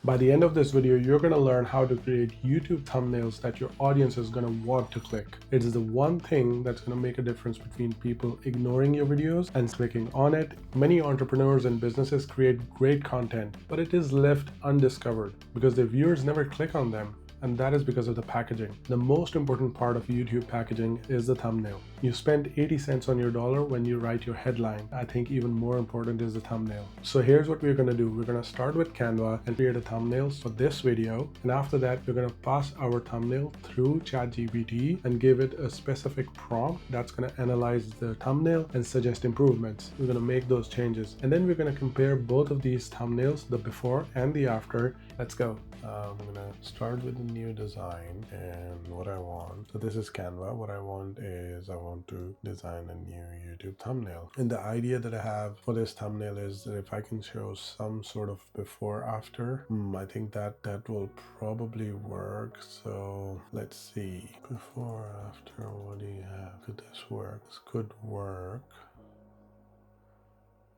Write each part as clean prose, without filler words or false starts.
By the end of this video, you're going to learn how to create YouTube thumbnails that your audience is going to want to click. It is the one thing that's going to make a difference between people ignoring your videos and clicking on it. Many entrepreneurs and businesses create great content, but it is left undiscovered because their viewers never click on them. And that is because of the packaging. The most important part of YouTube packaging is the thumbnail. You spend 80 cents on your dollar when you write your headline. I think even more important is the thumbnail. So here's what we're going to do. We're going to start with Canva and create a thumbnail for this video. And after that, we're going to pass our thumbnail through ChatGPT and give it a specific prompt that's going to analyze the thumbnail and suggest improvements. We're going to make those changes. And then we're going to compare both of these thumbnails, the before and the after. Let's go. I'm going to start with a new design and what I want. So this is Canva. What I want is I want to design a new YouTube thumbnail. And the idea that I have for this thumbnail is that if I can show some sort of before after, I think that will probably work. So let's see. Before, after, what do you have? Could this work? This could work.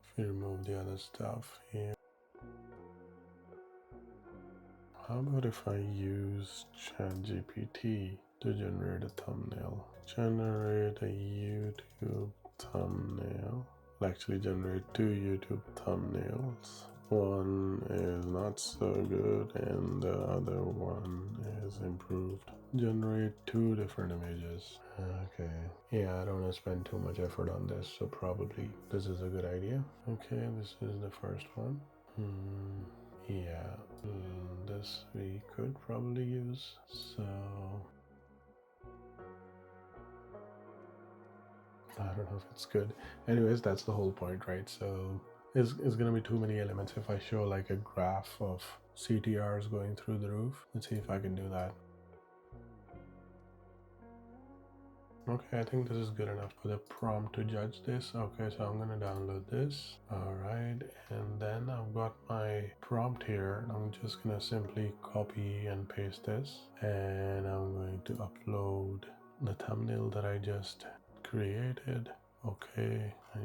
If you remove the other stuff here. How about if I use ChatGPT to generate a thumbnail? Generate a YouTube thumbnail. I'll actually generate two YouTube thumbnails. One is not so good and the other one is improved. Generate two different images. Okay. Yeah, I don't want to spend too much effort on this, so probably this is a good idea. Okay, this is the first one. Yeah, this we could probably use. So I don't know if it's good. Anyways, that's the whole point, right? So it's gonna be too many elements if I show like a graph of CTRs going through the roof. Let's see if I can do that. Okay, I think this is good enough for the prompt to judge this. Okay, so I'm gonna download this. All right, and then I've got my prompt here. I'm just gonna simply copy and paste this, and I'm going to upload the thumbnail that I just created. Okay, I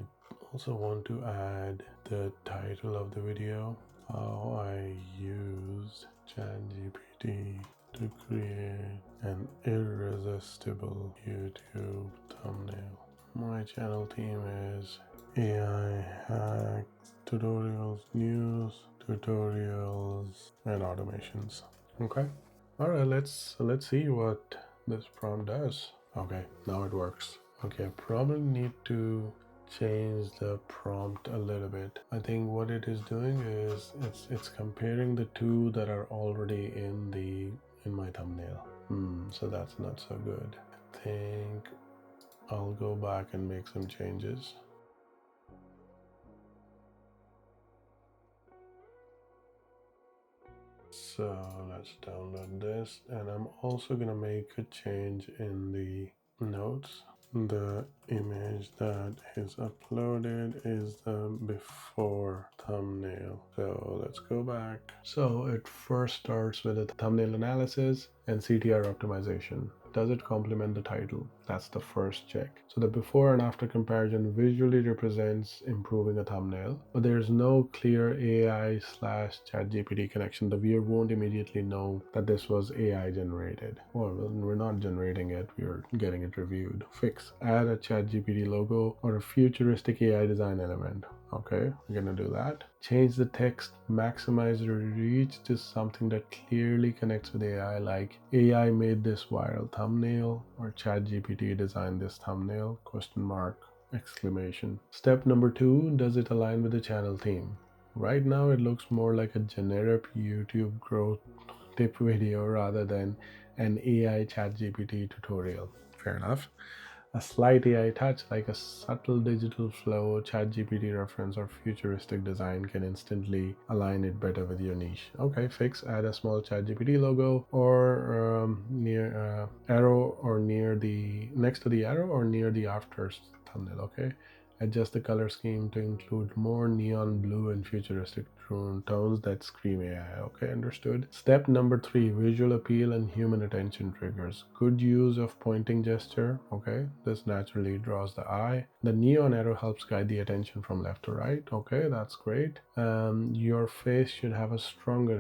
also want to add the title of the video, how I used ChatGPT to create an irresistible YouTube thumbnail. My channel theme is AI hacks, tutorials, news, tutorials, and automations. Okay. All right, let's see what this prompt does. Okay, now it works. Okay, I probably need to change the prompt a little bit. I think what it is doing is it's comparing the two that are already in my thumbnail. So that's not so good. I think I'll go back and make some changes. So let's download this, and I'm also gonna make a change in the notes. The image that is uploaded is the before thumbnail. So let's go back. So it first starts with a thumbnail analysis and CTR optimization. Does it complement the title? That's the first check. So the before and after comparison visually represents improving a thumbnail, but there's no clear AI/ChatGPT connection. The viewer won't immediately know that this was AI generated. Well, we're not generating it, we're getting it reviewed. Fix, add a ChatGPT logo or a futuristic AI design element. Okay, we're gonna do that. Change the text, maximize the reach to something that clearly connects with AI, like AI made this viral thumbnail or ChatGPT designed this thumbnail, ? Exclamation. Step number 2, does it align with the channel theme? Right now it looks more like a generic YouTube growth tip video rather than an AI ChatGPT tutorial. Fair enough. A slight AI touch, like a subtle digital flow, ChatGPT reference, or futuristic design can instantly align it better with your niche. Okay, fix, add a small ChatGPT logo or near arrow or near the next to the arrow or near the after thumbnail. Okay, adjust the color scheme to include more neon blue and futuristic tones that scream AI. Okay, understood. Step number 3, visual appeal and human attention triggers. Good use of pointing gesture. Okay, this naturally draws the eye. The neon arrow helps guide the attention from left to right. Okay, that's great. Your face should have a stronger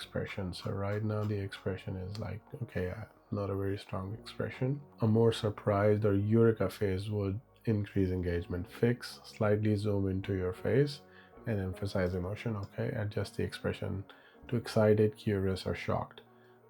expression. So right now the expression is like, okay, not a very strong expression. A more surprised or eureka face would increase engagement. Fix, slightly zoom into your face and emphasize emotion. Okay, adjust the expression to excited, curious, or shocked.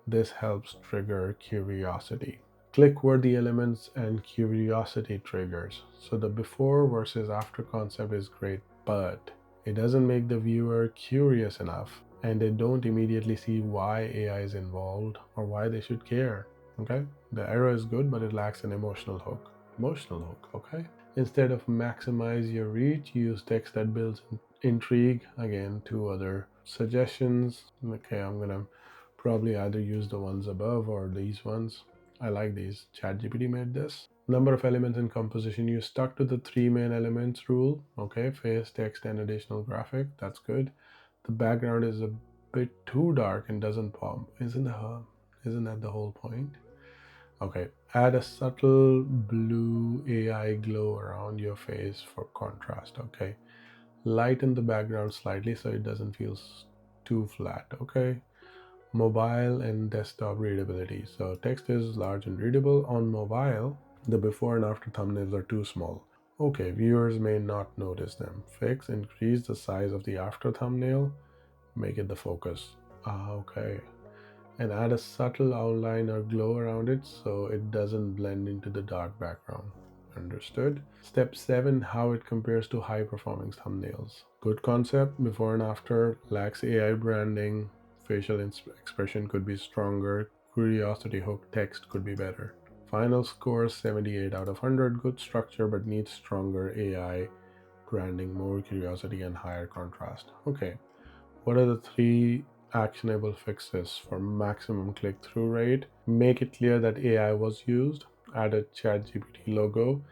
This helps trigger curiosity. Click-worthy elements and curiosity triggers. So the before versus after concept is great, but it doesn't make the viewer curious enough, and they don't immediately see why AI is involved or why they should care. Okay? The error is good, but it lacks an emotional hook. Okay? Instead of maximize your reach, use text that builds intrigue. Again, two other suggestions. Okay, I'm gonna probably either use the ones above or these ones. I like these. ChatGPT made this. Number of elements in composition. You stuck to the three main elements rule. Okay, face, text, and additional graphic. That's good. The background is a bit too dark and doesn't pop. Isn't that the whole point? Okay, add a subtle blue AI glow around your face for contrast. Okay, lighten the background slightly so it doesn't feel too flat. Okay, mobile and desktop readability. So text is large and readable on mobile. The before and after thumbnails are too small. Okay, viewers may not notice them. Fix, increase the size of the after thumbnail, make it the focus. Okay. And add a subtle outline or glow around it so it doesn't blend into the dark background. Understood? Step 7, how it compares to high performing thumbnails. Good concept, before and after, lacks AI branding, facial expression could be stronger, curiosity hook text could be better. Final score 78 out of 100, good structure but needs stronger AI branding, more curiosity, and higher contrast. Okay, what are the 3 actionable fixes for maximum click-through rate? Make it clear that AI was used, add a ChatGPT logo,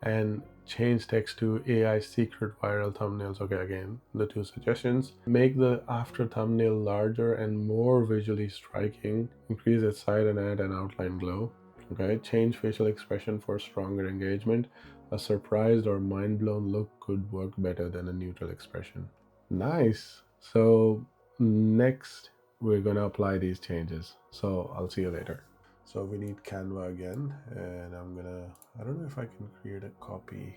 and change text to AI secret viral thumbnails. Okay, again, the 2 suggestions. Make the after thumbnail larger and more visually striking. Increase its size and add an outline glow. Okay, change facial expression for stronger engagement. A surprised or mind-blown look could work better than a neutral expression. Nice. So next we're going to apply these changes. So I'll see you later. So we need Canva again, and I don't know if I can create a copy.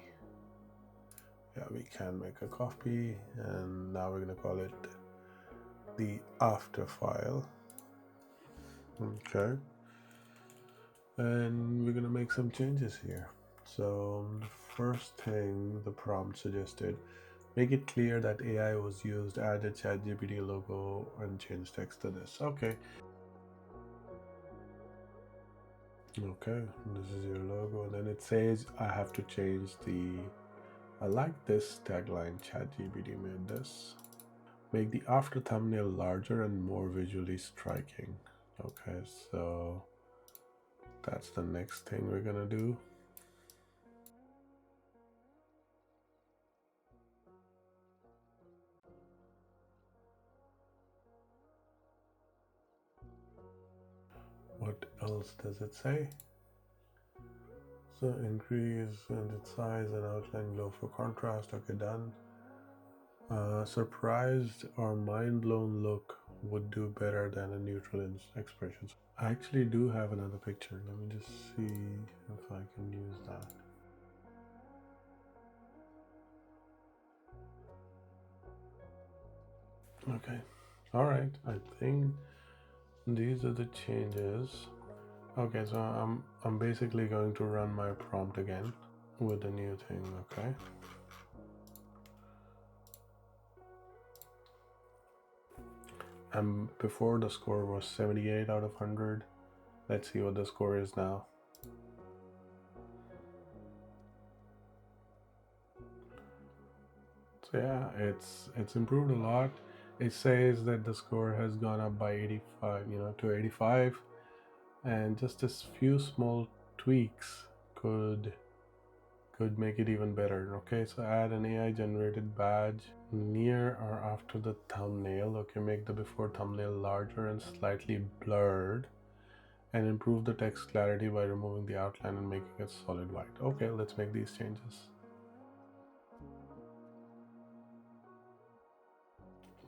Yeah, we can make a copy, and now we're going to call it the after file. Okay. And we're going to make some changes here. So the first thing the prompt suggested, make it clear that AI was used, add a ChatGPT logo, and change text to this. Okay. Okay, this is your logo. Then it says I have to change I like this tagline, ChatGPT made this. Make the after thumbnail larger and more visually striking. Okay, so that's the next thing we're gonna do. What else does it say? So increase in its size and outline glow for contrast. Okay, done. Surprised or mind-blown look would do better than a neutral expression. I actually do have another picture. Let me just see if I can use that. Okay. All right. I think these are the changes. Okay, so I'm basically going to run my prompt again with the new thing. Okay. And before the score was 78 out of 100. Let's see what the score is now. So yeah, it's improved a lot. It says that the score has gone up by 85, to 85, and just this few small tweaks could make it even better. Okay, so add an AI generated badge near or after the thumbnail. Okay, make the before thumbnail larger and slightly blurred, and improve the text clarity by removing the outline and making it solid white. Okay, let's make these changes.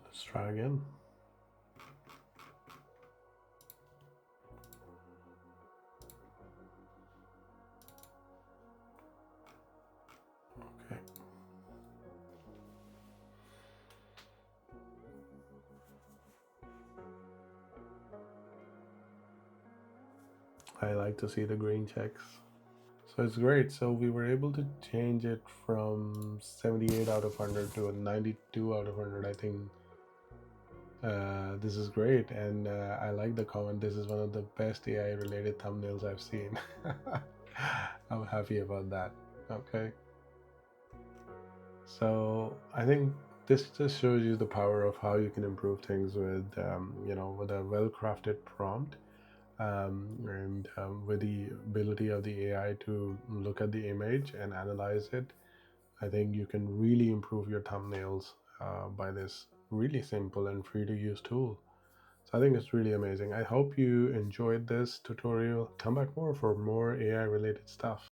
Let's try again. I like to see the green checks. So it's great. So we were able to change it from 78 out of 100 to a 92 out of 100. I think this is great. And I like the comment. This is one of the best AI related thumbnails I've seen. I'm happy about that. Okay. So I think this just shows you the power of how you can improve things with, with a well-crafted prompt, and with the ability of the AI to look at the image and analyze it. I think you can really improve your thumbnails by this really simple and free to use tool. So I think it's really amazing. I hope you enjoyed this tutorial. Come back more for more AI related stuff.